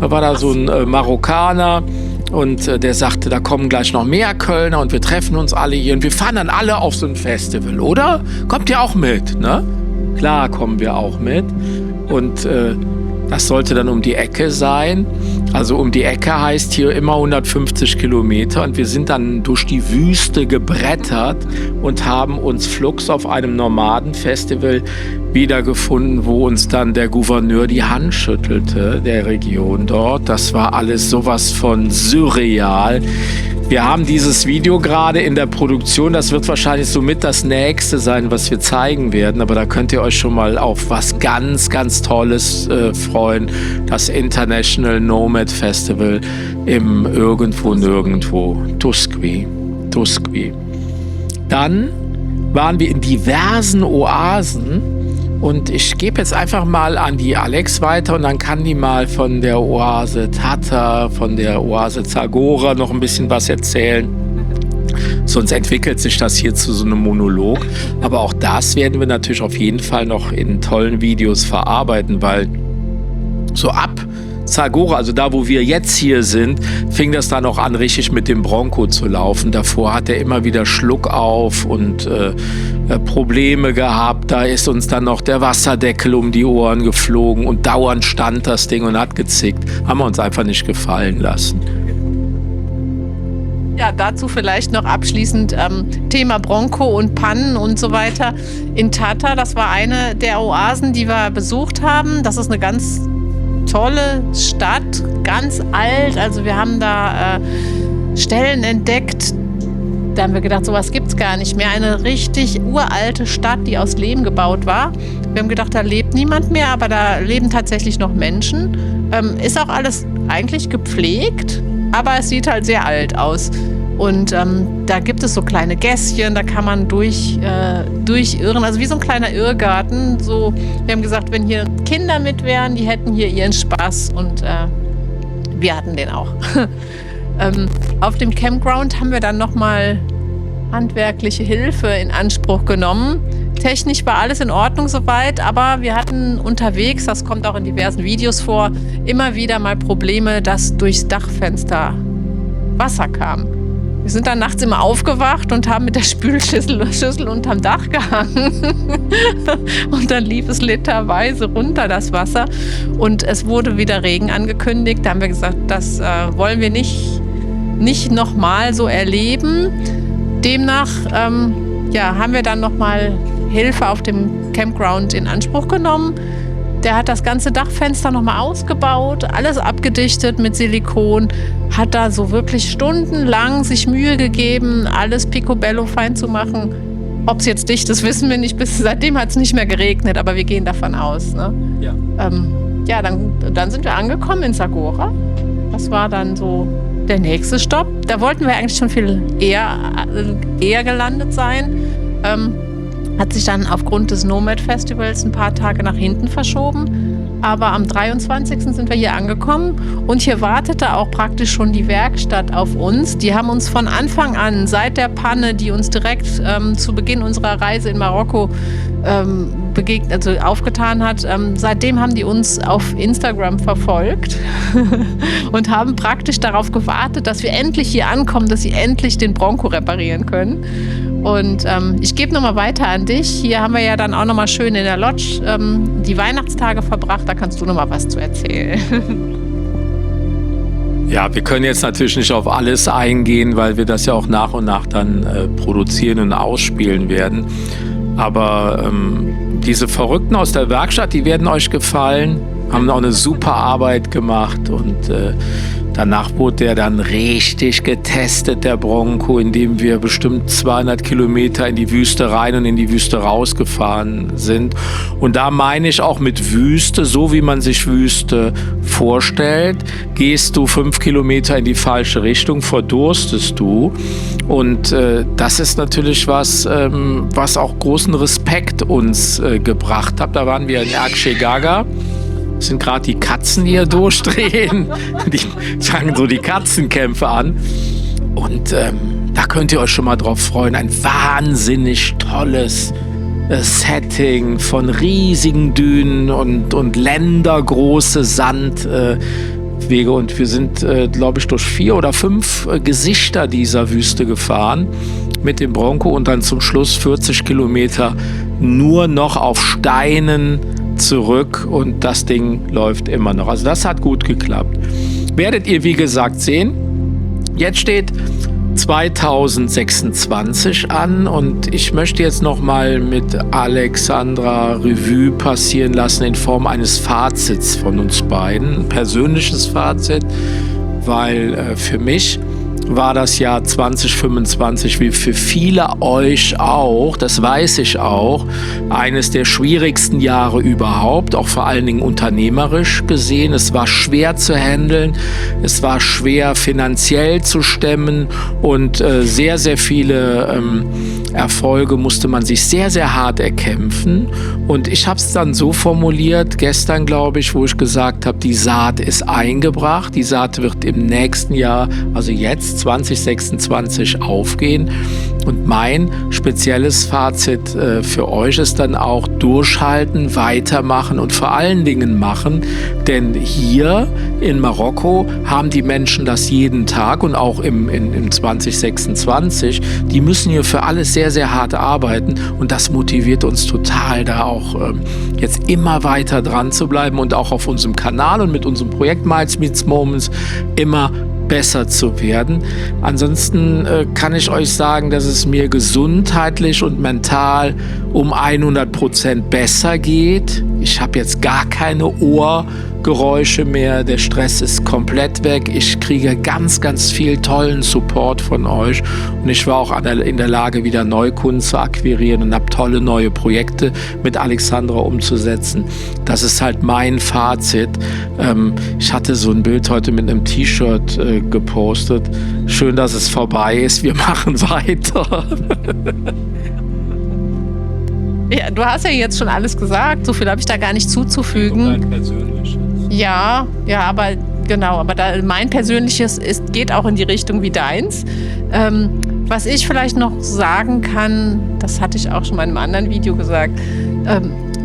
[SPEAKER 1] Da war da so ein Marokkaner. Und der sagte, da kommen gleich noch mehr Kölner und wir treffen uns alle hier und wir fahren dann alle auf so ein Festival, oder? Kommt ihr auch mit, ne? Klar kommen wir auch mit. Und das sollte dann um die Ecke sein. Also um die Ecke heißt hier immer 150 Kilometer und wir sind dann durch die Wüste gebrettert und haben uns flugs auf einem Nomadenfestival wiedergefunden, wo uns dann der Gouverneur die Hand schüttelte, der Region dort. Das war alles sowas von surreal. Wir haben dieses Video gerade in der Produktion, das wird wahrscheinlich somit das nächste sein, was wir zeigen werden, aber da könnt ihr euch schon mal auf was ganz, ganz Tolles freuen. Das International Nomad Festival im Nirgendwo, Tuskegee. Dann waren wir in diversen Oasen Und ich gebe jetzt einfach mal an die Alex weiter und dann kann die mal von der Oase Tata, von der Oase Zagora noch ein bisschen was erzählen. Sonst entwickelt sich das hier zu so einem Monolog. Aber auch das werden wir natürlich auf jeden Fall noch in tollen Videos verarbeiten, weil so ab Zagora, also da, wo wir jetzt hier sind, fing das dann auch an, richtig mit dem Bronco zu laufen. Davor hat er immer wieder Schluck auf und Probleme gehabt. Da ist uns dann noch der Wasserdeckel um die Ohren geflogen und dauernd stand das Ding und hat gezickt. Haben wir uns einfach nicht gefallen lassen.
[SPEAKER 2] Ja, dazu vielleicht noch abschließend Thema Bronco und Pannen und so weiter. In Tata, das war eine der Oasen, die wir besucht haben. Das ist eine ganz tolle Stadt, ganz alt. Also wir haben da Stellen entdeckt, da haben wir gedacht, sowas gibt es gar nicht mehr. Eine richtig uralte Stadt, die aus Lehm gebaut war. Wir haben gedacht, da lebt niemand mehr, aber da leben tatsächlich noch Menschen. Ist auch alles eigentlich gepflegt, aber es sieht halt sehr alt aus. Und da gibt es so kleine Gässchen, da kann man durchirren, also wie so ein kleiner Irrgarten. So, wir haben gesagt, wenn hier Kinder mit wären, die hätten hier ihren Spaß und wir hatten den auch. Auf dem Campground haben wir dann nochmal handwerkliche Hilfe in Anspruch genommen. Technisch war alles in Ordnung soweit, aber wir hatten unterwegs, das kommt auch in diversen Videos vor, immer wieder mal Probleme, dass durchs Dachfenster Wasser kam. Wir sind dann nachts immer aufgewacht und haben mit der Spülschüssel unterm Dach gehangen. Und dann lief es literweise runter, das Wasser. Und es wurde wieder Regen angekündigt. Da haben wir gesagt, das wollen wir nicht nochmal so erleben. Demnach haben wir dann nochmal Hilfe auf dem Campground in Anspruch genommen. Der hat das ganze Dachfenster nochmal ausgebaut, alles abgedichtet mit Silikon, hat da so wirklich stundenlang sich Mühe gegeben, alles picobello fein zu machen. Ob es jetzt dicht ist, wissen wir nicht. Seitdem hat es nicht mehr geregnet, aber wir gehen davon aus. Ne? Ja. Dann sind wir angekommen in Zagora. Das war dann so der nächste Stopp. Da wollten wir eigentlich schon viel eher gelandet sein. Hat sich dann aufgrund des Nomad-Festivals ein paar Tage nach hinten verschoben. Aber am 23. sind wir hier angekommen und hier wartete auch praktisch schon die Werkstatt auf uns. Die haben uns von Anfang an, seit der Panne, die uns direkt zu Beginn unserer Reise in Marokko aufgetan hat, seitdem haben die uns auf Instagram verfolgt und haben praktisch darauf gewartet, dass wir endlich hier ankommen, dass sie endlich den Bronco reparieren können. Und ich gebe nochmal weiter an dich. Hier haben wir ja dann auch nochmal schön in der Lodge die Weihnachtstage verbracht. Da kannst du nochmal was zu erzählen.
[SPEAKER 1] Ja, wir können jetzt natürlich nicht auf alles eingehen, weil wir das ja auch nach und nach dann produzieren und ausspielen werden. Aber diese Verrückten aus der Werkstatt, die werden euch gefallen, haben auch eine super Arbeit gemacht und danach wurde der dann richtig getestet, der Bronco, indem wir bestimmt 200 Kilometer in die Wüste rein und in die Wüste rausgefahren sind. Und da meine ich auch mit Wüste, so wie man sich Wüste vorstellt, gehst du 5 Kilometer in die falsche Richtung, verdurstest du. Und das ist natürlich was auch großen Respekt uns gebracht hat. Da waren wir in Akshegaga. Das sind gerade die Katzen, die hier durchdrehen. Die fangen so die Katzenkämpfe an. Und da könnt ihr euch schon mal drauf freuen. Ein wahnsinnig tolles Setting von riesigen Dünen und ländergroße Sandwege. Und wir sind, glaube ich, durch 4 oder 5 Gesichter dieser Wüste gefahren mit dem Bronco und dann zum Schluss 40 Kilometer nur noch auf Steinen zurück und das Ding läuft immer noch. Also das hat gut geklappt. Werdet ihr, wie gesagt, sehen. Jetzt steht 2026 an und ich möchte jetzt nochmal mit Alexandra Revue passieren lassen in Form eines Fazits von uns beiden. Ein persönliches Fazit, weil für mich war das Jahr 2025 wie für viele euch auch, das weiß ich auch, eines der schwierigsten Jahre überhaupt, auch vor allen Dingen unternehmerisch gesehen. Es war schwer zu handeln, es war schwer finanziell zu stemmen und sehr, sehr viele Erfolge musste man sich sehr, sehr hart erkämpfen. Und ich habe es dann so formuliert, gestern glaube ich, wo ich gesagt habe, die Saat ist eingebracht. Die Saat wird im nächsten Jahr, also jetzt 2026, aufgehen. Und mein spezielles Fazit für euch ist dann auch durchhalten, weitermachen und vor allen Dingen machen. Denn hier in Marokko haben die Menschen das jeden Tag und auch im 2026. Die müssen hier für alles sehr, sehr hart arbeiten und das motiviert uns total, da auch jetzt immer weiter dran zu bleiben und auch auf unserem Kanal und mit unserem Projekt Miles Meets Moments immer besser zu werden. Ansonsten kann ich euch sagen, dass es mir gesundheitlich und mental um 100% besser geht. Ich habe jetzt gar keine Ohrgeräusche mehr. Der Stress ist komplett weg. Ich kriege ganz, ganz viel tollen Support von euch. Und ich war auch in der Lage, wieder Neukunden zu akquirieren und habe tolle neue Projekte mit Alexandra umzusetzen. Das ist halt mein Fazit. Ich hatte so ein Bild heute mit einem T-Shirt gepostet. Schön, dass es vorbei ist. Wir machen weiter.
[SPEAKER 2] Ja, du hast ja jetzt schon alles gesagt. So viel habe ich da gar nicht zuzufügen. Ja, aber genau. Aber mein Persönliches geht auch in die Richtung wie deins. Was ich vielleicht noch sagen kann, das hatte ich auch schon mal in einem anderen Video gesagt,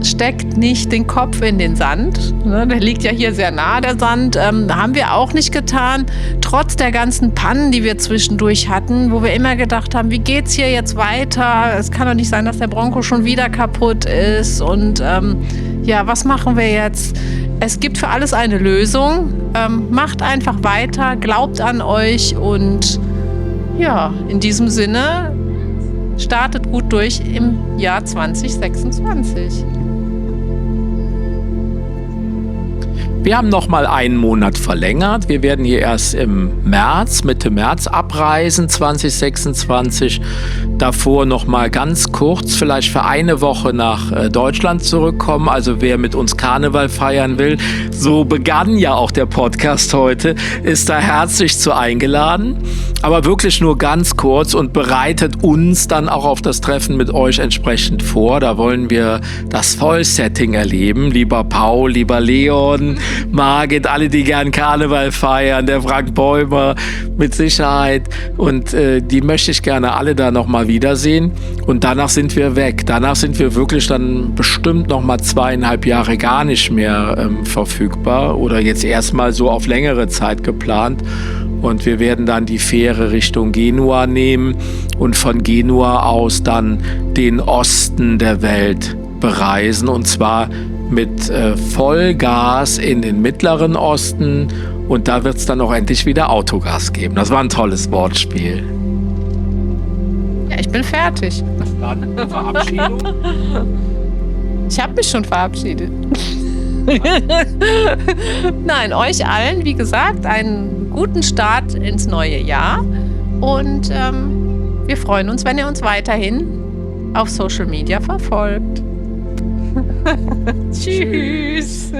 [SPEAKER 2] steckt nicht den Kopf in den Sand. Ne? Der liegt ja hier sehr nah, der Sand. Haben wir auch nicht getan. Trotz der ganzen Pannen, die wir zwischendurch hatten, wo wir immer gedacht haben, wie geht's hier jetzt weiter? Es kann doch nicht sein, dass der Bronco schon wieder kaputt ist. Und was machen wir jetzt? Es gibt für alles eine Lösung. Macht einfach weiter, glaubt an euch und ja, in diesem Sinne, startet gut durch im Jahr 2026.
[SPEAKER 1] Wir haben noch mal einen Monat verlängert. Wir werden hier erst im März, Mitte März abreisen, 2026. Davor noch mal ganz kurz, vielleicht für eine Woche nach Deutschland zurückkommen. Also wer mit uns Karneval feiern will, so begann ja auch der Podcast heute, ist da herzlich zu eingeladen. Aber wirklich nur ganz kurz und bereitet uns dann auch auf das Treffen mit euch entsprechend vor. Da wollen wir das Vollsetting erleben. Lieber Paul, lieber Leon, Margit, alle, die gern Karneval feiern, der Frank Bäumer mit Sicherheit. Und die möchte ich gerne alle da nochmal wiedersehen. Und danach sind wir weg. Danach sind wir wirklich dann bestimmt nochmal 2,5 Jahre gar nicht mehr verfügbar. Oder jetzt erstmal so auf längere Zeit geplant. Und wir werden dann die Fähre Richtung Genua nehmen und von Genua aus dann den Osten der Welt bereisen. Und zwar mit Vollgas in den Mittleren Osten. Und da wird es dann auch endlich wieder Autogas geben. Das war ein tolles Wortspiel.
[SPEAKER 2] Ja, ich bin fertig.
[SPEAKER 1] Dann Verabschiedung.
[SPEAKER 2] Ich habe mich schon verabschiedet. Nein, euch allen, wie gesagt, einen guten Start ins neue Jahr. Und wir freuen uns, wenn ihr uns weiterhin auf Social Media verfolgt. Tschüss.